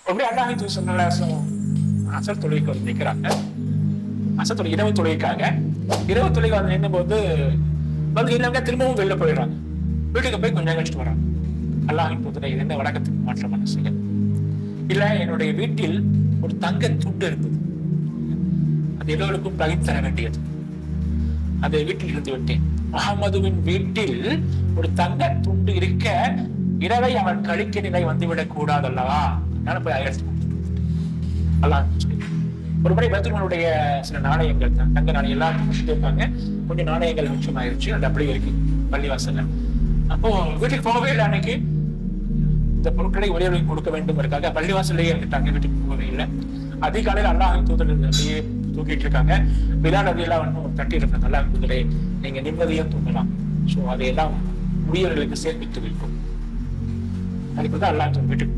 அப்படி அல்லாஹ் சொன்ன அசர் தொழுகைக்கு வந்து நிற்கிறாங்க. அசர் தொழுகை இரவு தொழுகைக்காக. இரவு தொழுகை வந்து நின்னும் போது வந்து இல்லைங்க திரும்பவும் வெளில போயிடுறாங்க. வீட்டுக்கு போய் கொஞ்சம் கழிச்சுட்டு வராங்க. அல்லாஹின் தூதரை இது என்ன வழக்கத்துக்கு மாற்றமான செயல் இல்ல, என்னுடைய வீட்டில் ஒரு தங்க துண்டு இருந்தது, அது எல்லோருக்கும் பகிர்ந்து தர வேண்டியது, அதை வீட்டில் இருந்து விட்டேன். முகமதுவின் வீட்டில் ஒரு தங்க துண்டு இருக்க இரவை அவன் கழிக்க நிலை வந்துவிடக் கூடாது அல்லவா, அதனால போய் அழைத்து அல்லாஹ் சொல்லி ஒரு முறை பைத்துல்மாலுடைய சில நாணயங்கள் தங்க நாணயம் எல்லாரும் இருப்பாங்க, கொஞ்சம் நாணயங்கள் மிச்சமாயிருச்சு, அது அப்படியே இருக்கு பள்ளிவாசல்ல. அப்போ வீட்டுக்கு போகவே இல்லை. அன்னைக்கு இந்த பொருட்களை ஒரே கொடுக்க வேண்டும் இருக்காங்க, பள்ளிவாசல்லையே இருந்துட்டாங்க, வீட்டுக்கு போகவே இல்லை. அதிகாலையில் அல்லாஹின் தூதர் அப்படியே தூக்கிட்டு இருக்காங்க. பிலால் ரலியல்லாஹு அன்ஹு தட்டி இருக்காங்க, அல்லாஹின் தூதரே நீங்க நிம்மதியா தூங்கலாம், சோ அதையெல்லாம் உரியவர்களுக்கு சேர்ப்பித்து வைக்கும். அதுக்கு தான் அல்லாஹ் வீட்டுக்கு